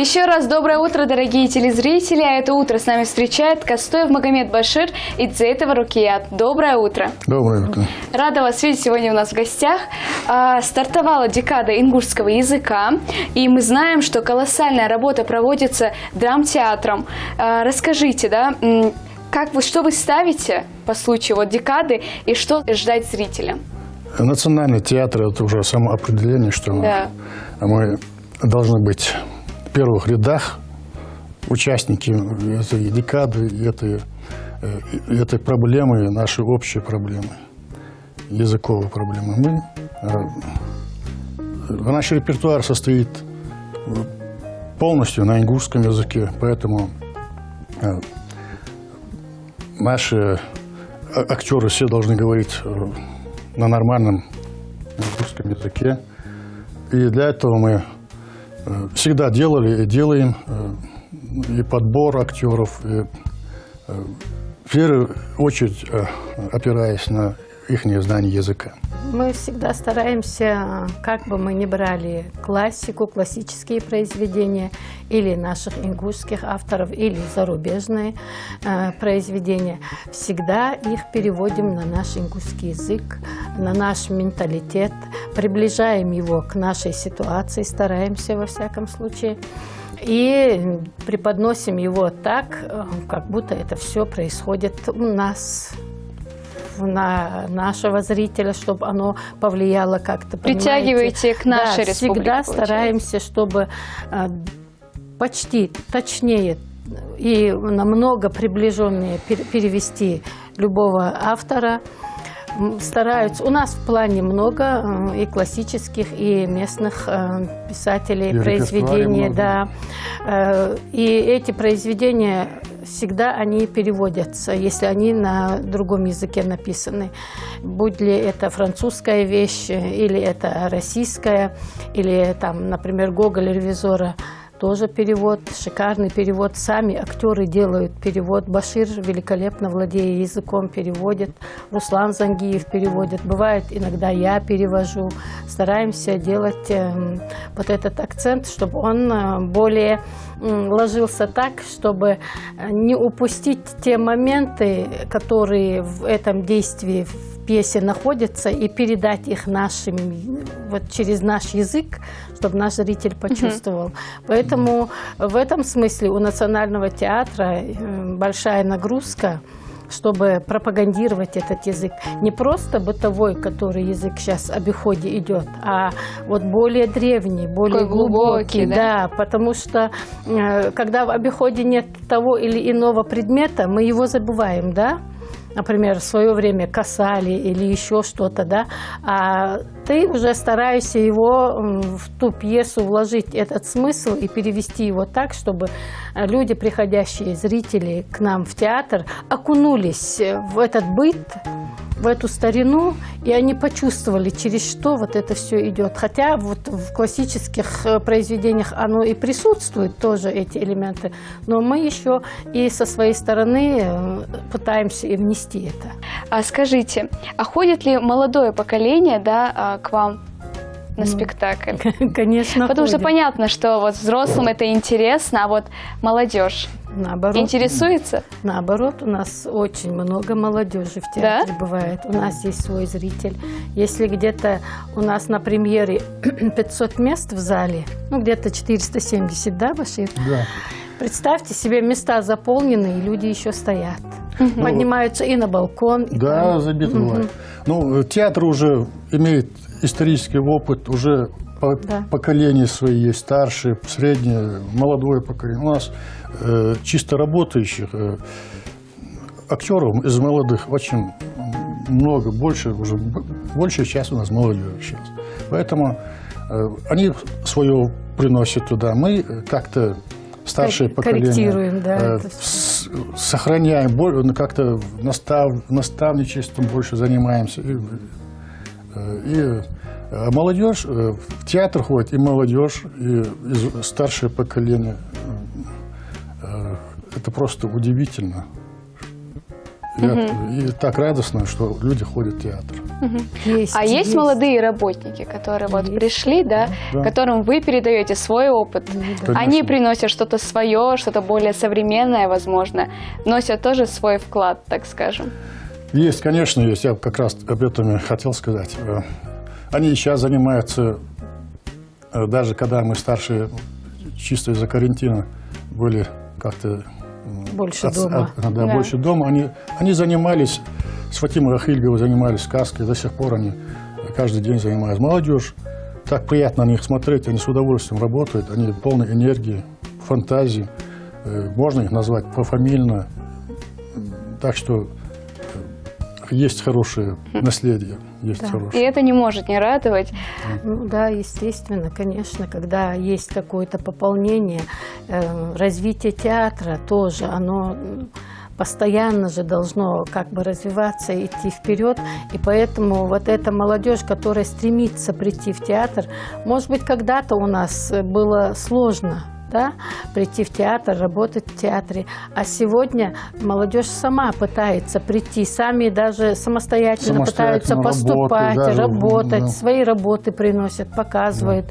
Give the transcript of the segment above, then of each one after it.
Еще раз доброе утро, дорогие телезрители. А это утро с нами встречает Костоев Магомед Башир и Дзейтова Рукият. Доброе утро. Доброе утро. Рада вас видеть сегодня у нас в гостях. Стартовала декада ингушского языка, и мы знаем, что колоссальная работа проводится драмтеатром. Расскажите, да, что вы ставите по случаю декады и что ждать зрителям? Национальный театр – это уже самоопределение, что мы должны быть в первых рядах участники этой декады, этой проблемы, нашей общей проблемы, языковой проблемы. Наш репертуар состоит полностью на ингушском языке, поэтому наши актеры все должны говорить на нормальном русском языке. И для этого мы всегда делали и делаем и подбор актеров, и в первую очередь опираясь на их знание языка. Мы всегда стараемся, как бы мы ни брали классику, классические произведения, или наших ингушских авторов, или зарубежные произведения, всегда их переводим на наш ингушский язык, на наш менталитет, приближаем его к нашей ситуации, стараемся во всяком случае, и преподносим его так, как будто это все происходит у нас, на нашего зрителя, чтобы оно повлияло как-то. Притягиваете к нашей республике. Всегда стараемся, чтобы почти точнее и намного приближеннее перевести любого автора. Стараются. У нас в плане много и классических, и местных писателей, и произведений. Да. И эти произведения всегда они переводятся, если они на другом языке написаны. Будь ли это французская вещь, или это российская, или там, например, Гоголь «Ревизора». Тоже перевод, шикарный перевод. Сами актеры делают перевод. Башир великолепно, владея языком, переводит. Руслан Зангиев переводит. Бывает, иногда я перевожу. Стараемся делать вот этот акцент, чтобы он более ложился так, чтобы не упустить те моменты, которые в этом действии в пьесе находятся, и передать их нашим, вот через наш язык, чтобы наш зритель почувствовал. Поэтому в этом смысле у Национального театра большая нагрузка, чтобы пропагандировать этот язык. Не просто бытовой, который язык сейчас в обиходе идет, а вот более древний, более глубокий. Да, потому что когда в обиходе нет того или иного предмета, мы его забываем, да? Например, в свое время касали или еще что-то, да, а ты уже стараешься его в ту пьесу вложить, этот смысл, и перевести его так, чтобы люди, приходящие зрители к нам в театр, окунулись в этот быт, в эту старину, и они почувствовали, через что вот это все идет. Хотя вот в классических произведениях оно и присутствует, тоже эти элементы, но мы еще и со своей стороны пытаемся и внести это. А скажите, а ходит ли молодое поколение, да, к вам на спектакль? Конечно, потому что понятно, что вот взрослым это интересно, а вот молодежь наоборот, интересуется? Наоборот, у нас очень много молодежи в театре бывает. У нас есть свой зритель. Если где-то у нас на премьере 500 мест в зале, ну где-то 470, да, Башир? Да. Представьте себе, места заполнены, и люди еще стоят. Поднимаются и на балкон. И да, забит бывает. Ну, театр уже имеет исторический опыт, уже поколения свои есть, старшие, среднее, молодое поколение. У нас чисто работающих актеров из молодых очень много, больше, уже большая часть у нас молодежи сейчас. Поэтому они свое приносят туда. Мы как-то старшее поколение сохраняем, как-то наставничеством больше занимаемся. И молодежь, в театр ходит и молодежь, и старшее поколение. Это просто удивительно. И так радостно, что люди ходят в театр. Есть молодые работники, которые вот пришли, да, Да. которым вы передаете свой опыт. Конечно. Они приносят что-то свое, что-то более современное, возможно, вносят тоже свой вклад, так скажем. Есть, конечно, есть. Я как раз об этом и хотел сказать. Они и сейчас занимаются, даже когда мы старшие, чисто из-за карантина, были как-то... Больше дома. Да, больше дома. Они занимались, с Фатимой Ахильговой занимались сказкой, до сих пор они каждый день занимаются. Молодежь, так приятно на них смотреть, они с удовольствием работают, они полны энергии, фантазии. Можно их назвать пофамильно. Так что есть хорошее наследие, есть И хорошее. это не может не радовать. Ну да, естественно, конечно, когда есть какое-то пополнение, развитие театра тоже, оно постоянно же должно как бы развиваться, идти вперед. И поэтому вот эта молодежь, которая стремится прийти в театр, может быть, когда-то у нас было сложно, да, прийти в театр, работать в театре. А сегодня молодежь сама пытается прийти, сами даже самостоятельно пытаются поступать, работать, да. свои работы приносят, показывают,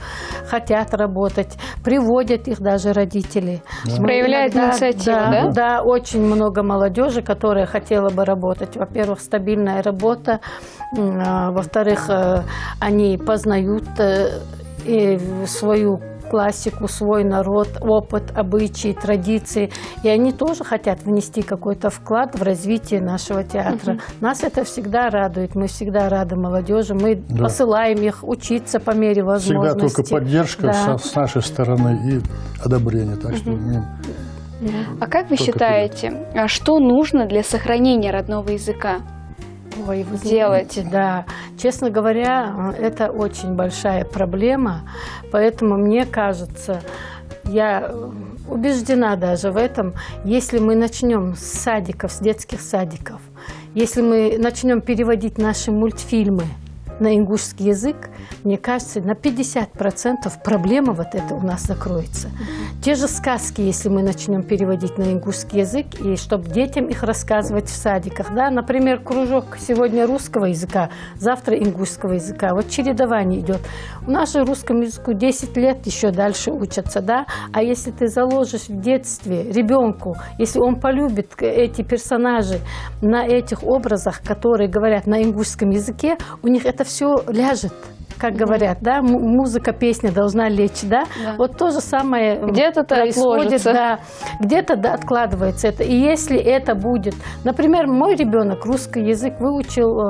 хотят работать, приводят их даже родители. Проявляют инициативу, да? Да, очень много молодежи, которая хотела бы работать. Во-первых, стабильная работа, во-вторых, они познают и свою классику, свой народ, опыт, обычаи, традиции. И они тоже хотят внести какой-то вклад в развитие нашего театра. Нас это всегда радует. Мы всегда рады молодежи. Мы посылаем их учиться по мере возможности. Всегда только поддержка Да. с нашей стороны и одобрение. Так что А как вы считаете, что нужно для сохранения родного языка? Ой, вы делать. знаете, да. Честно говоря, это очень большая проблема, поэтому мне кажется, я убеждена даже в этом, если мы начнем с садиков, с детских садиков, если мы начнем переводить наши мультфильмы на ингушский язык, мне кажется, на 50% проблема вот эта у нас закроется. Те же сказки, если мы начнем переводить на ингушский язык, и чтобы детям их рассказывать в садиках. Да? Например, кружок сегодня русского языка, завтра ингушского языка. Вот чередование идет. У нас же русскому языку 10 лет еще дальше учатся. Да? А если ты заложишь в детстве ребенку, если он полюбит эти персонажи на этих образах, которые говорят на ингушском языке, у них это все ляжет, как говорят, да, музыка, песня должна лечь, да, вот то же самое Где-то происходит, отложится. да, где-то да, откладывается это. И если это будет, например, мой ребенок русский язык выучил,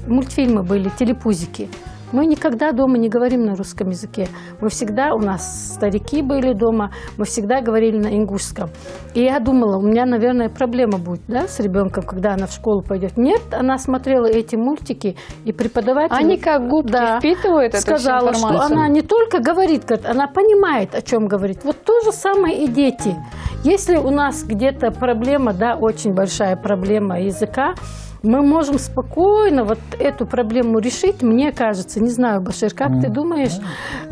мультфильмы были, телепузики. Мы никогда дома не говорим на русском языке. Мы всегда, у нас старики были дома, мы всегда говорили на ингушском. И я думала, у меня, наверное, проблема будет, да, с ребенком, когда она в школу пойдет. Нет, она смотрела эти мультики, и преподаватель... Они как губки впитывают эту всю сказала, информацию. что она не только говорит, она понимает, о чем говорит. Вот то же самое и дети. Если у нас где-то проблема, да, очень большая проблема языка, мы можем спокойно вот эту проблему решить, мне кажется, не знаю, Башир, как ты думаешь,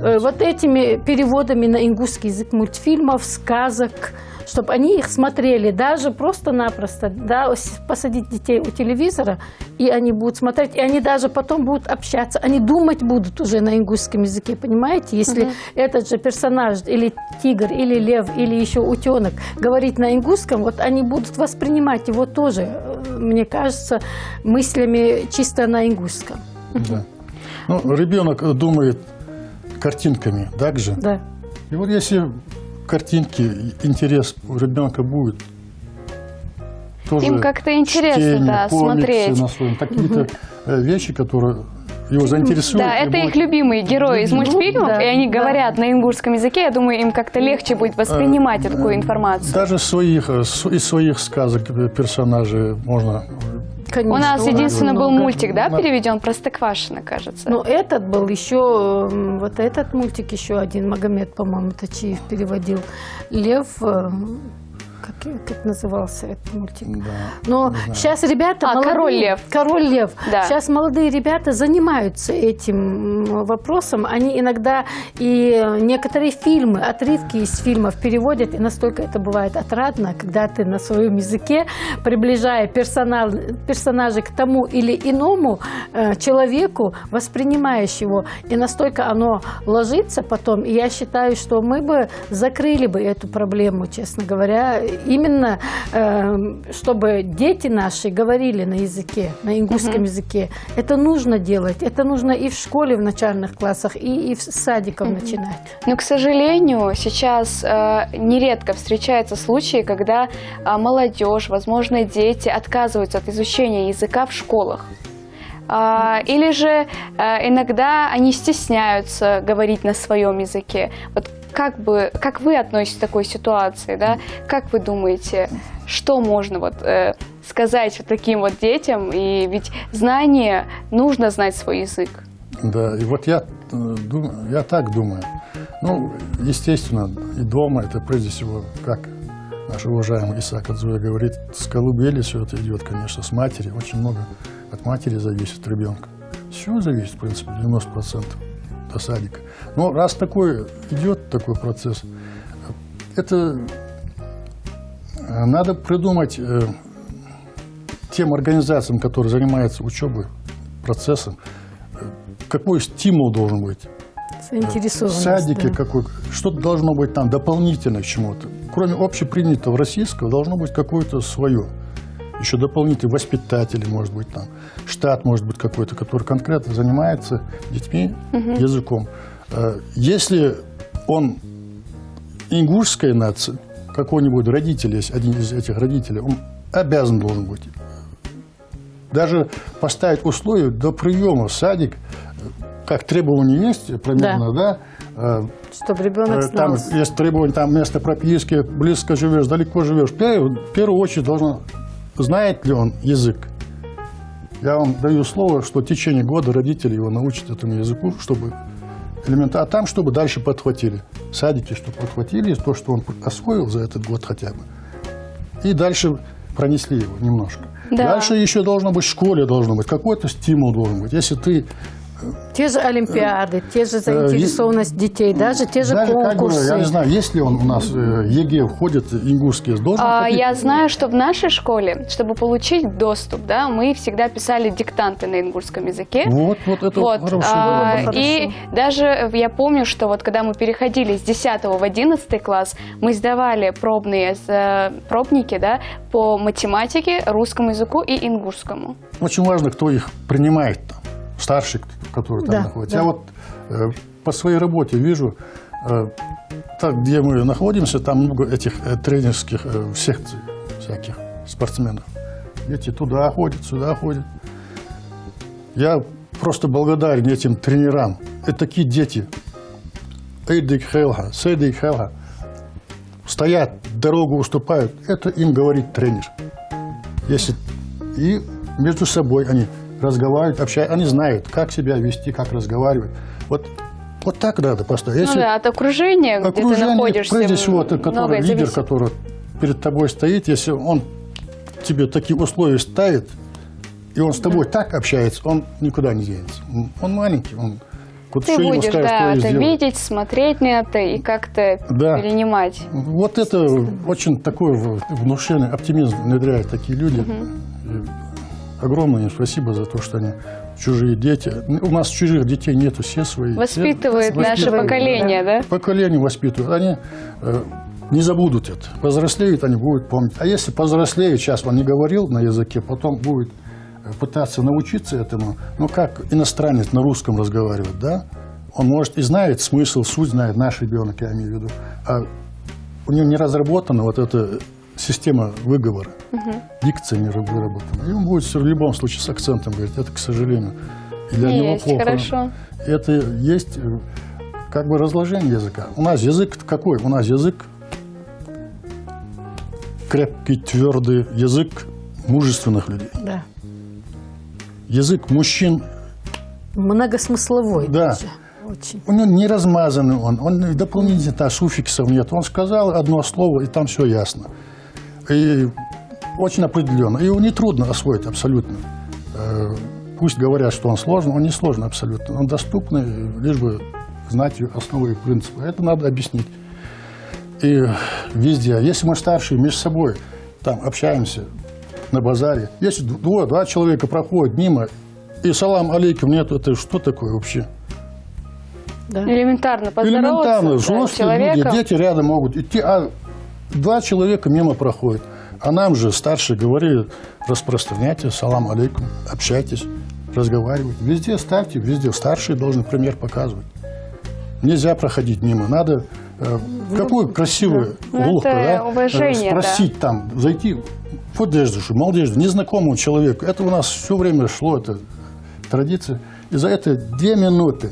вот этими переводами на ингушский язык мультфильмов, сказок, чтобы они их смотрели, даже просто-напросто, да, посадить детей у телевизора, и они будут смотреть, и они даже потом будут общаться, они думать будут уже на ингушском языке, понимаете? Если этот же персонаж, или тигр, или лев, или еще утенок говорит на ингушском, вот они будут воспринимать его тоже, мне кажется, мыслями чисто на ингушском. Да. Ну, ребенок думает картинками, так же? Да. И вот если картинки, интерес у ребенка будет, тоже Им как-то интересно, чтение, да, комиксы смотреть. на своем, какие-то вещи, которые его заинтересуют. Да, и это будут- их любимые герои из мультфильмов, да, и они да. говорят на ингушском языке. Я думаю, им как-то легче будет воспринимать такую информацию. Даже из своих сказок персонажей можно... Конечно, У нас единственный был много. мультик, да, Да. переведен, Простоквашино, кажется. Ну, этот был еще, вот этот мультик еще один, Магомед, по-моему, Тачиев переводил. Лев, как назывался этот мультик. Да. Но сейчас ребята молодые, «Король лев». «Король лев». Да. Сейчас молодые ребята занимаются этим вопросом. Они иногда и некоторые фильмы, отрывки из фильмов переводят, и настолько это бывает отрадно, когда ты на своем языке, приближая персонажей к тому или иному человеку, воспринимаешь его, и настолько оно ложится потом. И я считаю, что мы бы закрыли бы эту проблему, честно говоря, именно чтобы дети наши говорили на языке, на ингушском языке. Это нужно делать, это нужно и в школе, в начальных классах, и в садиках начинать. Но, к сожалению, сейчас нередко встречаются случаи, когда молодежь, возможно, дети отказываются от изучения языка в школах. Или же иногда они стесняются говорить на своем языке. Вот как вы относитесь к такой ситуации, да? Как вы думаете, что можно сказать вот таким вот детям? И ведь знание, нужно знать свой язык. Да, и вот я так думаю. Ну, естественно, и дома это прежде всего, как наш уважаемый Исаак Адзуя говорит, с колыбели все это идет, конечно, с матери. Очень много от матери зависит, от ребенка. Все зависит, в принципе, 90% до садика. Но раз идет такой процесс, это надо придумать тем организациям, которые занимаются учебой, процессом, какой стимул должен быть. Заинтересованность, В садике да. что-то должно быть там дополнительно к чему-то. Кроме общепринятого российского, должно быть какое-то свое. Еще дополнительные воспитатели, может быть, там, штат, может быть, какой-то, который конкретно занимается детьми, языком. Если он ингушской нации, какой-нибудь родитель, есть один из этих родителей, он обязан должен быть. Даже поставить условия до приема в садик, как требования есть, примерно, да? Чтобы ребенок знал. Там есть требования, там место прописки, близко живешь, далеко живешь. В первую очередь должен знает ли он язык. Я вам даю слово, что в течение года родители его научат этому языку, чтобы элементарно, а там, чтобы дальше подхватили. В садике, чтобы подхватили то, что он освоил за этот год хотя бы. И дальше пронесли его немножко. Да. Дальше еще должно быть, в школе должно быть, какой-то стимул должен быть. Если ты... Те же олимпиады, те же заинтересованность детей, даже те же конкурсы. Я не знаю, есть ли он у нас ЕГЭ входит, ингушский, должен входить? Я знаю, что в нашей школе, чтобы получить доступ, да, мы всегда писали диктанты на ингушском языке. Вот это хорошо. И даже я помню, что вот когда мы переходили с 10 в 11 класс, мы сдавали пробники, да, по математике, русскому языку и ингушскому. Очень важно, кто их принимает там. Старший, который там находится. Да. Я вот по своей работе вижу, где мы находимся, там много этих тренерских секций всяких спортсменов. Эти туда ходят, сюда ходят. Я просто благодарен этим тренерам. Это такие дети. Эйдик Хелга, Сейдик Хелга. Стоят, дорогу уступают. Это им говорит тренер. И между собой они разговаривают, общаются, они знают, как себя вести, как разговаривать. Вот так надо поставить. Ну да, от окружения, где ты находишься, прежде всего, ты, многое лидер, зависит. который перед тобой стоит, если он тебе такие условия ставит, и он с тобой так общается, он никуда не денется. Он маленький, Ты будешь, это видеть, смотреть на это и как-то перенимать. Вот это очень такое внушение, оптимизм внедряют такие люди. Огромное им спасибо за то, что они чужие дети. У нас чужих детей нету, все свои. Воспитывает наше поколение, да? Поколение воспитывают. Они не забудут это. Повзрослеют, они будут помнить. А если повзрослеют, сейчас он не говорил на языке, потом будет пытаться научиться этому, как иностранец на русском разговаривать, да? Он, может, и знает смысл, суть знает, наш ребенок, я имею в виду. А у него не разработана вот эта система выговора, дикция не выработана. И он будет в любом случае с акцентом говорить. Это, к сожалению, и для него плохо. Хорошо. Это есть как бы разложение языка. У нас язык какой? У нас язык крепкий, твердый, язык мужественных людей. Да. Язык мужчин. Многосмысловой. Да. Даже. Очень. У него не размазанный он дополнительно суффиксов нет. Он сказал одно слово, и там все ясно. И очень определенно. И его нетрудно освоить абсолютно. Пусть говорят, что он сложный, он не сложный абсолютно. Он доступный, лишь бы знать основы и принципы. Это надо объяснить. И везде. Если мы старшие между собой там общаемся на базаре, если два человека проходят мимо, и салам алейкум нет, это что такое вообще? Да. Элементарно поздороваться Элементарно. с Взрослые люди, человеком. дети рядом могут идти, а два человека мимо проходят. А нам же старшие говорили, распространяйте, салам алейкум, общайтесь, разговаривайте. Везде ставьте, везде старшие должны пример показывать. Нельзя проходить мимо, надо какой красивый улыбка, это уважение, спросить там, зайти, поддерживаешь, молодежь, незнакомому человеку. Это у нас все время шло, это традиция. И за это 2 минуты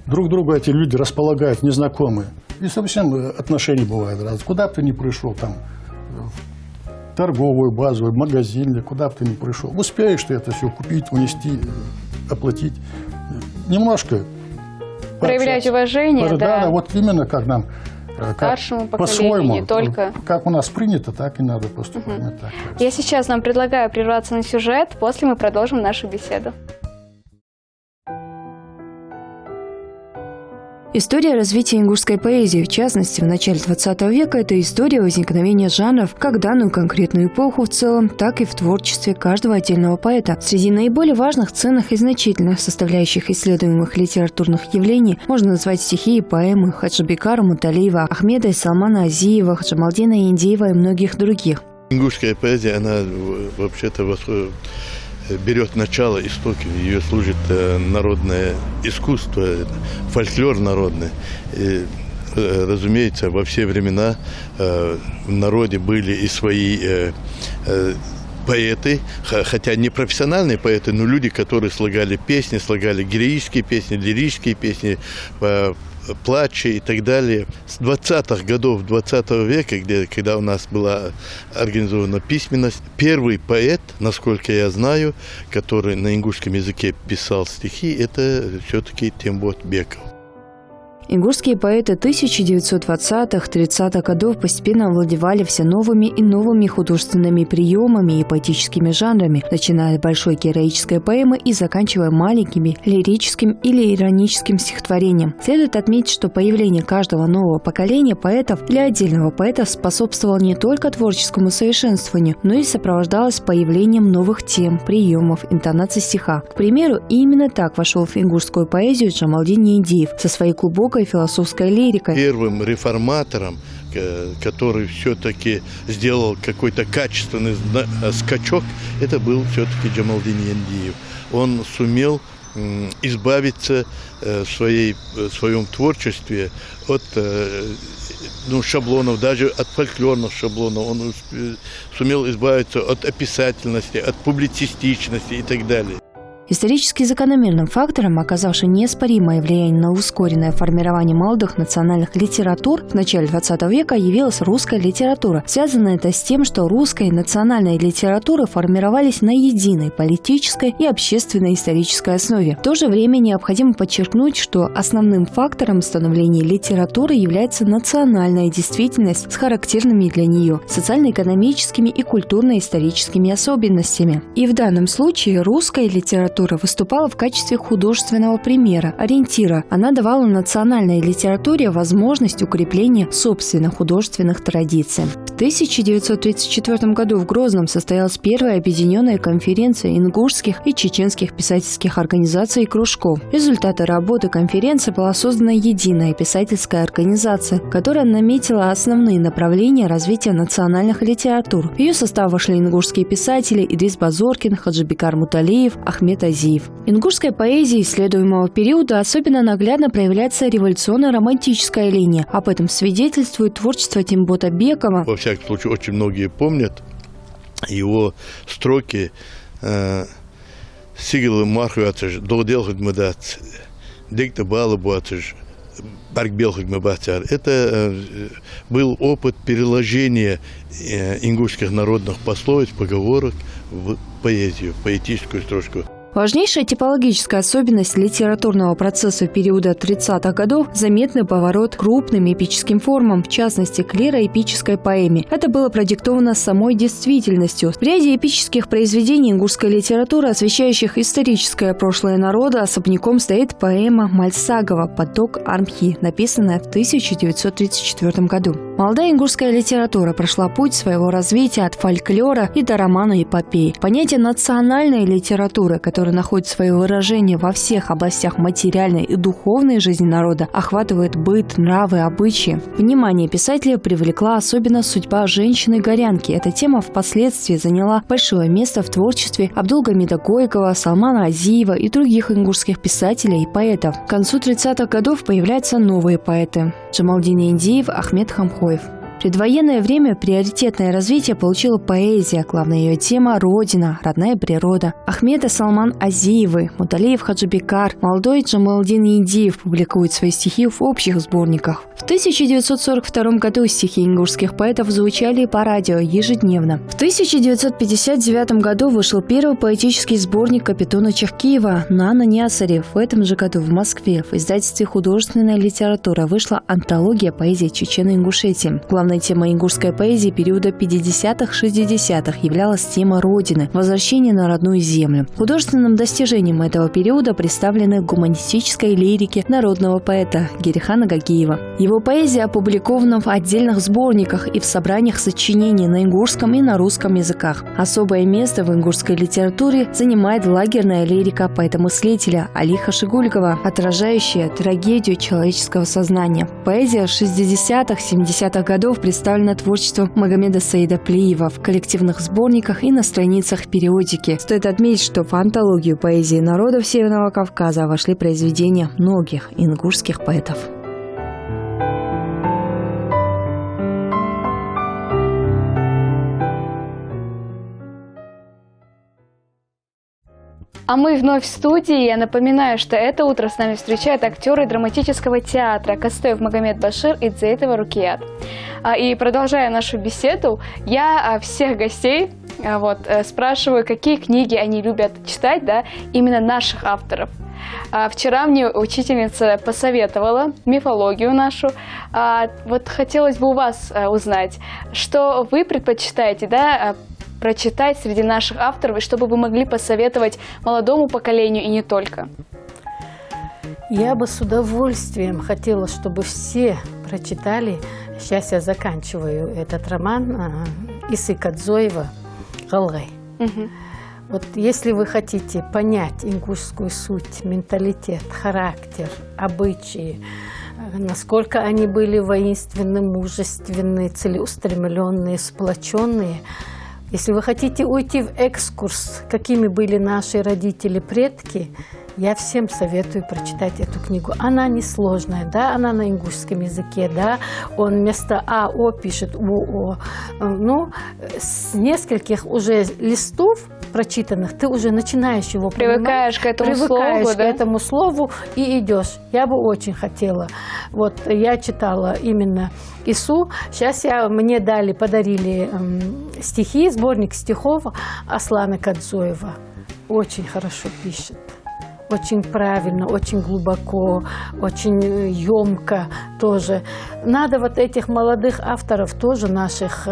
друг друга эти люди располагают, незнакомые. И совсем отношения бывают разные. Куда бы ты ни пришел, там, в торговую базу, в магазин, или куда бы ты ни пришел. Успеешь ты это все купить, унести, оплатить. Немножко Проявлять уважение, да. Вот именно как нам, старшему поколению, по-своему, не только. как у нас принято, так и надо поступать. Так. Я сейчас нам предлагаю прерваться на сюжет, после мы продолжим нашу беседу. История развития ингушской поэзии, в частности, в начале XX века, это история возникновения жанров как в данную конкретную эпоху в целом, так и в творчестве каждого отдельного поэта. Среди наиболее важных, ценных и значительных составляющих исследуемых литературных явлений можно назвать стихи и поэмы Хаджибекара Муталиева, Ахмеда и Салмана Азиева, Джамалдина Индиева и многих других. Ингушская поэзия, она вообще-то берет начало, истоки, ее служит народное искусство, фольклор народный. И, разумеется, во все времена в народе были и свои поэты, хотя не профессиональные поэты, но люди, которые слагали песни, слагали героические песни, лирические песни, плачи и так далее. С 20-х годов 20 века, когда у нас была организована письменность, первый поэт, насколько я знаю, который на ингушском языке писал стихи, это все-таки Тембот Беков. Ингушские поэты 1920-30-х годов постепенно овладевали все новыми и новыми художественными приемами и поэтическими жанрами, начиная от большой героической поэмы и заканчивая маленькими лирическим или ироническим стихотворением. Следует отметить, что появление каждого нового поколения поэтов или отдельного поэта способствовало не только творческому совершенствованию, но и сопровождалось появлением новых тем, приемов, интонаций стиха. К примеру, именно так вошел в ингушскую поэзию Джамалдин Индиев со своей глубокой философской лирикой. Первым реформатором, который все-таки сделал какой-то качественный скачок, это был все-таки Джамалдин Индиев. Он сумел избавиться в своем творчестве от шаблонов, даже от фольклорных шаблонов. Он сумел избавиться от описательности, от публицистичности и так далее. Исторически закономерным фактором, оказавшим неоспоримое влияние на ускоренное формирование молодых национальных литератур в начале XX века, явилась русская литература. Связано это с тем, что русская и национальная литература формировались на единой политической и общественной исторической основе. В то же время необходимо подчеркнуть, что основным фактором становления литературы является национальная действительность с характерными для нее социально-экономическими и культурно-историческими особенностями. И в данном случае русская литература выступала в качестве художественного примера, ориентира. Она давала национальной литературе возможность укрепления собственных художественных традиций. В 1934 году в Грозном состоялась первая объединенная конференция ингушских и чеченских писательских организаций и кружков. Результатом работы конференции была создана единая писательская организация, которая наметила основные направления развития национальных литератур. В ее состав вошли ингушские писатели Идрис Базоркин, Хаджибекар Муталиев, Ахмед Азиев. В ингушской поэзии исследуемого периода особенно наглядно проявляется революционно-романтическая линия. Об этом свидетельствует творчество Тембота Бекова. Во всяком случае, очень многие помнят его строки «Сигилы мархуатыш, доделхат мыдац, дикта балабуатыш, баркбелхат мыбатяр». Это был опыт переложения ингушских народных пословиц, поговорок в поэзию, поэтическую строчку. Важнейшая типологическая особенность литературного процесса периода 30-х годов – заметный поворот к крупным эпическим формам, в частности, к лироэпической поэме. Это было продиктовано самой действительностью. В ряде эпических произведений ингушской литературы, освещающих историческое прошлое народа, особняком стоит поэма Мальсагова «Поток Армхи», написанная в 1934 году. Молодая ингушская литература прошла путь своего развития от фольклора и до романа-эпопеи. Понятие национальной литературы, которая находит свое выражение во всех областях материальной и духовной жизни народа, охватывает быт, нравы, обычаи. Внимание писателя привлекла особенно судьба женщины-горянки. Эта тема впоследствии заняла большое место в творчестве Абдулгамида Гойкова, Салмана Азиева и других ингушских писателей и поэтов. К концу 30-х годов появляются новые поэты – Джамалдин Индиев, Ахмед Хамхоев. В предвоенное время приоритетное развитие получила поэзия, главная ее тема – родина, родная природа. Ахмед и Салман Азиевы, Муталиев Хаджибекар, молодой Джамалдин Индиев публикуют свои стихи в общих сборниках. В 1942 году стихи ингушских поэтов звучали по радио ежедневно. В 1959 году вышел первый поэтический сборник Капитона Чахкиева «Нана Нясари». В этом же году в Москве в издательстве «Художественная литература» вышла антология поэзии Чечено-Ингушетии. Главной темой ингушской поэзии периода 50-х-60-х являлась тема Родины, возвращение на родную землю. Художественным достижением этого периода представлены гуманистической лирики народного поэта Герихана Гагиева. Его поэзия опубликована в отдельных сборниках и в собраниях сочинений на ингушском и на русском языках. Особое место в ингушской литературе занимает лагерная лирика поэта-мыслителя Алиха Шигулькова, отражающая трагедию человеческого сознания. Поэзия 60-х-70-х годов представлено творчеством Магомеда Саида Плиева в коллективных сборниках и на страницах периодики. Стоит отметить, что в антологию поэзии народов Северного Кавказа вошли произведения многих ингушских поэтов. А мы вновь в студии. Я напоминаю, что это утро с нами встречают актеры драматического театра Кастеев Магомед Башир и Дзейтова Рукият. И продолжая нашу беседу, я всех гостей спрашиваю, какие книги они любят читать, да, именно наших авторов. Вчера мне учительница посоветовала мифологию нашу. Вот хотелось бы у вас узнать, что вы предпочитаете, да, прочитать среди наших авторов, и чтобы вы могли посоветовать молодому поколению и не только? Я бы с удовольствием хотела, чтобы все прочитали, сейчас я заканчиваю этот роман, Исы Кадзоева «Галгай». Вот если вы хотите понять ингушскую суть, менталитет, характер, обычаи, насколько они были воинственны, мужественны, целеустремленные, сплоченные, если вы хотите уйти в экскурс, какими были наши родители, предки, я всем советую прочитать эту книгу. Она несложная, да, она на ингушском языке, да, он вместо АО пишет УО. Ну, с нескольких уже листов прочитанных ты уже начинаешь его привыкаешь к этому привыкаешь слову, к да? этому слову и идешь. Я бы очень хотела. Вот я читала именно Ису. Сейчас мне подарили стихи, сборник стихов Аслана Кадзоева. Очень хорошо пишет. Очень правильно, очень глубоко, очень емко тоже. Надо вот этих молодых авторов тоже наших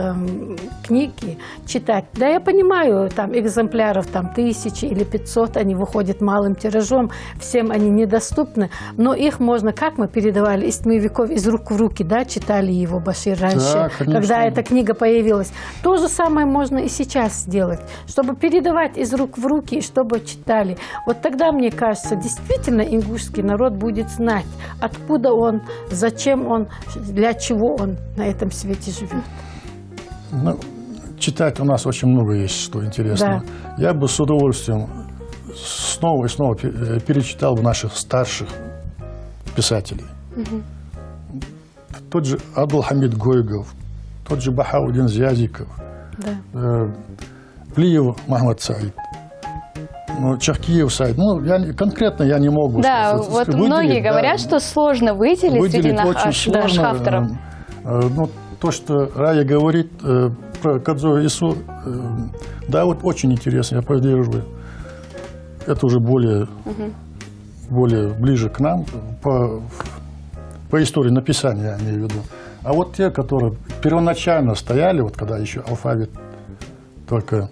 книги читать. Да, я понимаю, там экземпляров там 1000 или 500, они выходят малым тиражом, всем они недоступны, но их можно, как мы передавали из тьмы веков, из рук в руки, да, читали его Башир раньше, да, когда эта книга появилась. То же самое можно и сейчас сделать, чтобы передавать из рук в руки, и чтобы читали. Вот тогда, мне кажется, действительно ингушский народ будет знать, откуда он, зачем он, для чего он на этом свете живет. Ну, читать у нас очень много есть, что интересно. Да. Я бы с удовольствием снова и снова перечитал бы наших старших писателей. Тот же Абдулхамид Гойгов, тот же Бахаудин Зязиков, Да. Плиев Махмад Саид. Ну, Чахкиев Саид. Ну, конкретно я не могу Да, сказать. вот Выделить, многие да, говорят, что сложно выделить среди очень наших сложно. авторов. Ну, то, что Рая говорит про Кадзоева Ису, да, вот очень интересно, я поддерживаю. это уже более ближе к нам, по истории написания, я имею в виду. А вот те, которые первоначально стояли, вот когда еще алфавит только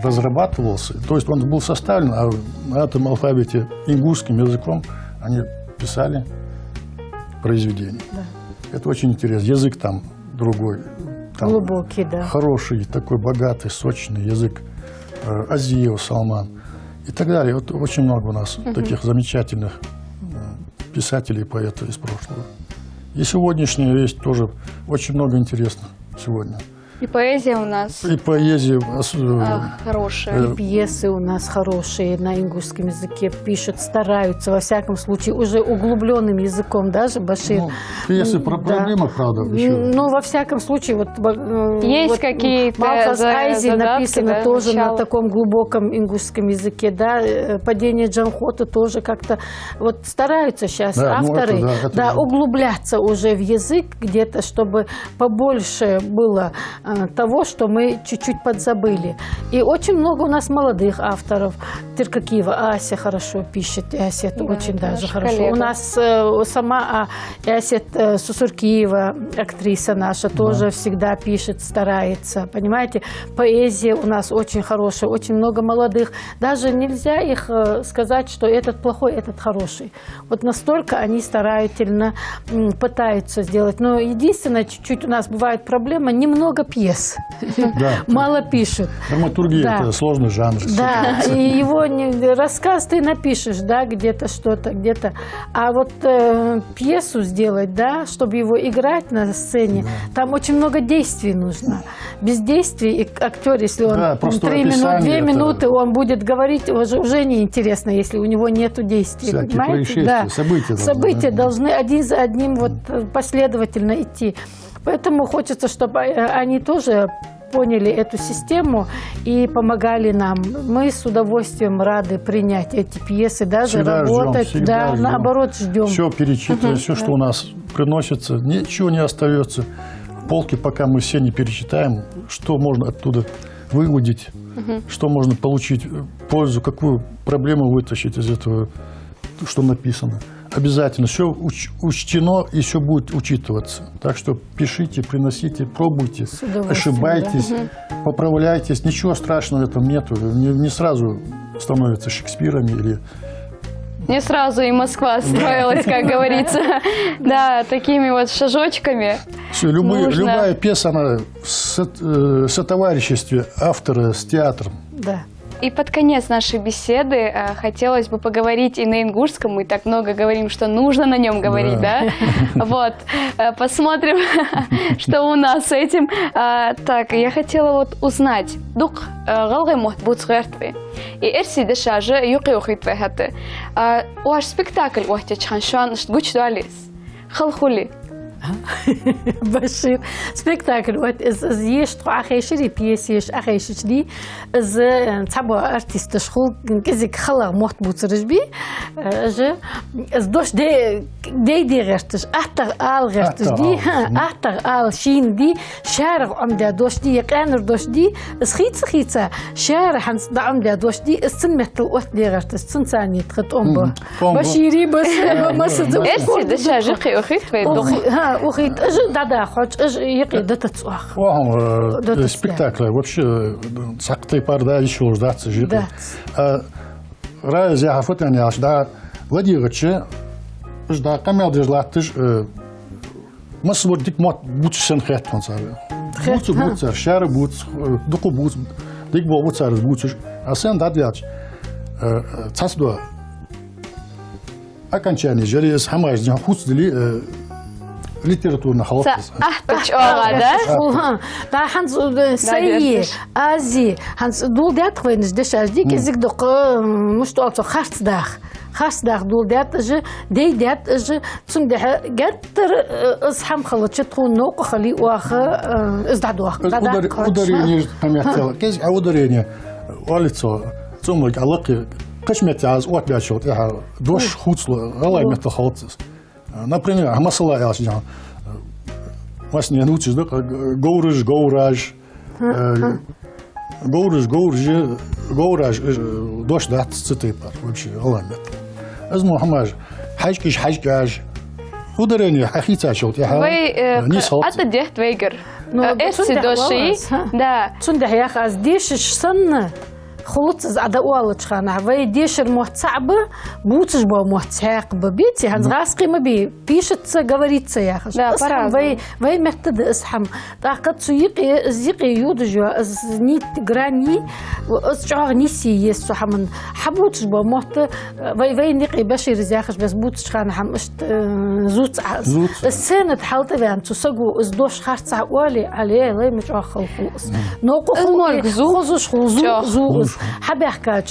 разрабатывался, то есть он был составлен, а на этом алфавите ингушским языком они писали произведения. Да. Это очень интересно. Язык там другой. Там Глубокий, да. хороший, такой богатый, сочный язык. Азиев, Салман и так далее. Вот очень много у нас таких замечательных писателей и поэтов из прошлого. И сегодняшние есть тоже очень много интересных сегодня. И поэзия у нас И поэзия хорошая. Пьесы у нас хорошие на ингушском языке пишут, стараются, во всяком случае, уже углубленным языком даже, Башир. ну, пьесы про проблемы, правда, еще. Ну, во всяком случае, вот... Есть вот какие-то Малхас Айзи задатки, написано да, тоже начало. на таком глубоком ингушском языке, да, падение Джанхота тоже как-то... Вот стараются сейчас Да, ну, авторы это да, это углубляться уже в язык где-то, чтобы побольше было того, что мы чуть-чуть подзабыли. И очень много у нас молодых авторов. Теркакиева Ася хорошо пишет, Ася это Да, очень это даже наша хорошо. коллега. У нас сама Ася Сусуркиева, актриса наша, тоже всегда пишет, старается. Понимаете, поэзия у нас очень хорошая, очень много молодых. Даже нельзя их сказать, что этот плохой, этот хороший. Вот настолько они старательно пытаются сделать. Но единственное, чуть-чуть у нас бывает проблема, немного пьес. Да. Мало пишут. Драматургия Да. это сложный жанр. Да, и его рассказ ты напишешь, да, где-то что-то, где-то. А вот пьесу сделать, да, чтобы его играть на сцене, там очень много действий нужно. Без действий и актер, если он Да, просто 3 минуты, 2 описание это- минуты, он будет говорить, уже неинтересно, если у него нету действий. Всякие Понимаете? происшествия, события должны, События да. должны один за одним вот последовательно идти. Поэтому хочется, чтобы они тоже поняли эту систему и помогали нам. Мы с удовольствием рады принять эти пьесы, даже Всегда работать. ждем, всегда Да, ждем. наоборот, ждем. Все перечитываем, все, что у нас приносится, ничего не остается. В полке, пока мы все не перечитаем, что можно оттуда выудить, что можно получить пользу, какую проблему вытащить из этого, что написано. Обязательно все учтено и все будет учитываться. Так что пишите, приносите, пробуйте, удовольствием, ошибайтесь, поправляйтесь. Ничего страшного в этом нету. Не сразу становятся Шекспирами или... Не сразу и Москва строилась, как говорится. Да, такими вот шажочками. Все, Нужно. любая пьеса, она в сотовариществе автора с театром. Да. И под конец нашей беседы хотелось бы поговорить и на ингушском. Мы так много говорим, что нужно на нем говорить, да? Вот. Посмотрим, что у нас с этим. Так, я хотела вот узнать. Дук галгаймот буцгертви. И эрси дешаже юқиухит вехаты. Ваш спектакль уахтячхан шан штгуч дуалис. Халхули. Башир. Спектакль. Вот из ештру ахешри пьесеш ахешри из цаба артист шхул кизик хала мохт буцржби же из дош де гертш ахтар ал гертш ди ахтар ал шин ди шарع عمدا دوش دي يقانر دوش دي سخيتsa شارع هنس عمدا دوش دي السن مثل وقت دي غرت السن ثاني تخت أمبا بشيري بس بس эрси дешаже юқиухит вехаты. أخيت أجي دادا خوش أجي يقي دتتصوخ Оған спектакль вообще сақтай парда еще ждаться житы. Да. Рая зяхафут они аж да владирычы жда камелды жлаттыш масвур дик мот бутсен хэттон сары. Бутсер шары бутс дуку бутс дик бо бутсар бутс а сен дадвяч цасдо окончание жери с хамаж хуцдили литературно халатыз. Ахтач оға, да? Да, ханс саи, ази, ханс дулдят хвениш дешаж, дик язык док, мушто алцо харцдах. Харцдах дулдят же, дейдят же, цундах гаттер схам халатчы тхун ноку хали уаха издадуах. Ударение пометила. Кез ударение улицо цумлык алыки кышмет аз от бячот, дош хуцло, алай метал халатыз. Например, масала яшьян. Вас не научишь, да? Гоураж, говораж дождь дат цитипар вообще аламет. Аз Мухаммад حاجكاج ударение хахица шот я. Вы это дед Вейгер. Эсси доши. Да. تون ده يا أخي أزديش السنة خلص عدا أول شخنا وي ديش المحتسعبة بوتش بمحتساق ببيتي هنز غاسقي ما بي بيشت говорится يا أخي. Да, по-разному. وي مكتد اسحم. طاقت سيقي زيقي يودجو از نيت غراني از شعر نيسي يسو حمن حبوتش بمحت وي نقي بشير زياخش بس بوتش خان حم اشت زوت السنة حالته وان تسقو از دوش خارت عقولي عليه لا مش خلص نوقو خلص خلص حابة أحكي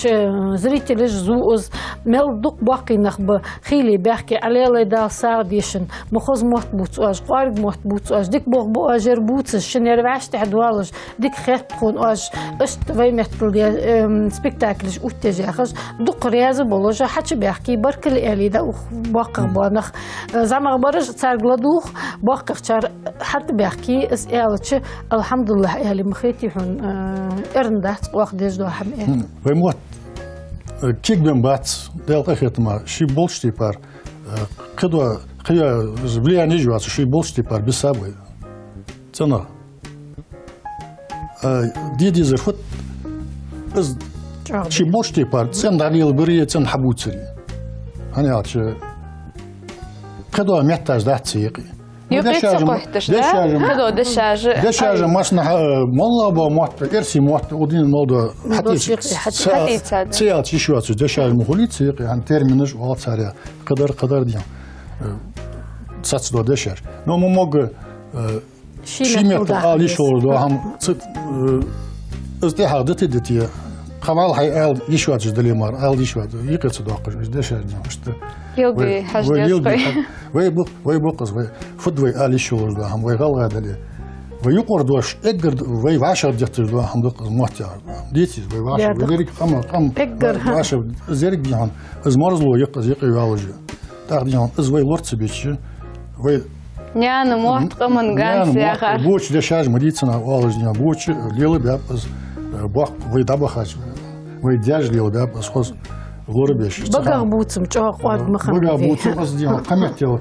زريتي زوز مل دق باقي نخب خيلي بحكي عليه لا دال سارديشن مخوز موت بوتش قارب موت بوتش ديك بوغ بو أجر بوتش شنير بعش تحدوالش ديك خيط خون أج اشت في محتل سبيكتاكلش وتجاخش دق رياضة بولوجا حتى بحكي برك الإلي ده باقي بانخ زعما برج صار غلادوخ باقي شار حتى بحكي اس إلتش الحمد لله إلي مخيتي حن إرندات واخد يجدو حم ويموت كيك بن بات دل أخيتما شي بولشتي بار قدوة قيا زبليا نيجوا شي بولشتي بار بسابوي تنا دي زرفت از شي بولشتي بار تن دانيل بريه تن حبوتري هني عاتش قدوة محتاج دات سيقي يقيت سقوحتش ده دشاجة مصنع مالله بموت إرسي موت ودين الموضوع حتى سيات يشواتش دشاجة مخوليت سيقي عن ترمينج وقت سريع قدر ديان ساتس دو دشاج نو موج شيمت على شغل دو هم استيحاء دتي قبل هاي آل يشواتش دليمار آل يشوات يقيت داقش دشاج مشت يلقي حاجة ويبقص فدوي آل شغل ده هم ويغلق هذا ويقرد وش إجر ويعشر جت ده هم دق موتيا ديتي ويعشر وذلك قام وعشر زيرك بيهان از مرزلو يقي والجي تاخديهان از ويلورت بيتش وي نيان موت قمن غانس يا خا بوش دشاج مديتنا والجي بوش ليل بياب از باق ويدبخاج ويدياج ليل بياب از خص غوربيش بقى بوتم جوق واد مخن بقى بوتم قصدي قمتيو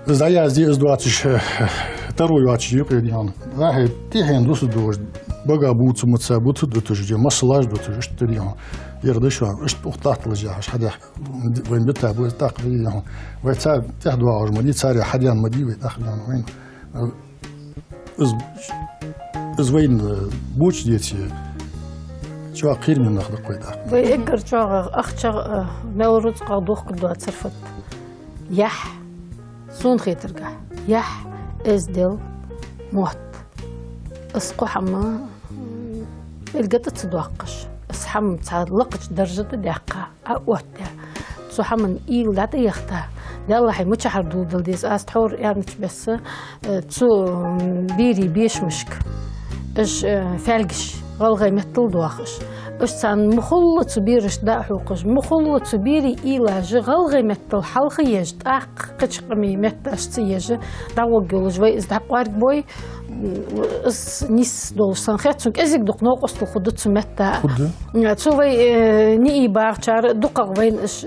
زي از دواتش تروي واتش يقيدي هان راح تيهن دوس دوش بقى بوتم متسابوت دوتش مسلاج دوتش تريان يردش اش وقتات لجاش حدا وين بتابو تقريبا هان ويتساب تهدوا اج مدي صار حدا مدي ويدخل وين از وين بوتش ديتي شو أخير من ناخذ قيدا. ويقدر شغل أخشى نورد قادوخ كدوا تصرفت يح سون خيترجع يح إزدل موت اسقو حما القطة تدوقش اسحم تعلقش درجة دقة أوتها سو حمن إيل لا تيختها يلا حي متشحر دودل ديس أستحور يعني بس تسو بيري بيش مشك إيش فالقش غلغي مثل دواخش اشتان مخلط بيرش دا حوقش مخلط بيري إيلاج غلغي مثل حلقي يجد قشقمي مثل اشتياج دا وقلج وي ازدع قوارق بوي اس نيس دول سنخيت سنك ازيك دوق نوقس تخدت سمتا تسو وي نيي باغشار دوق وين اش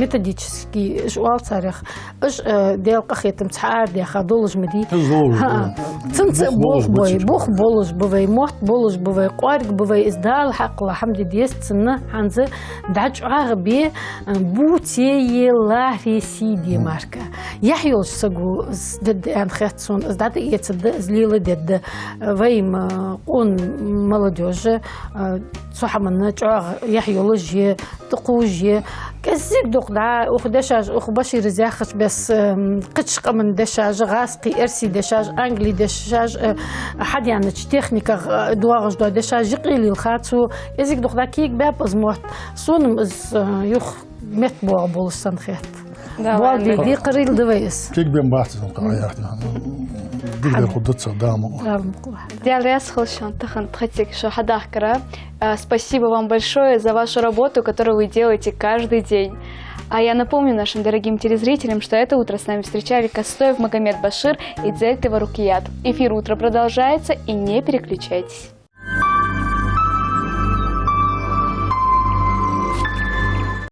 ميتوديتشسكي اش وال تاريخ اش ديال قخيت متحار دي خدولج مدي تنت بوخ بوي بوخ بولج بوي موت بولج بوي قوارق بوي ازدال حق الحمد ديست سنة عنزة دعج عربي بوتي لا سيدي ماركا يحيوش سقو ضد ان خيتسون ازداد يتصد زليل ضد ويم قون ملدوج صح من يحيولوجي تقوجي كزيك دوق دا وخدشاج وخبشي رزاخش بس قتش من دشاج غاسقي ارسي دشاج انجلي دشاج حد يعني تكنيكا دواغش دو دشاج يقيلي الخاتو يزيك دوق دا كيك باب ازموت صونم از يخ مت بو بولسن خيت والدي دي قريل دويس كيك بين باحث قاعد دير خدت صدامه Диалез Хлшан Тахан Тхатик Шахадахкара. Спасибо вам большое за вашу работу, которую вы делаете каждый день. А я напомню нашим дорогим телезрителям, что это утро с нами встречали Костоев Магомед Башир и Дзельтева Рукият. Эфир «Утро» продолжается, и не переключайтесь.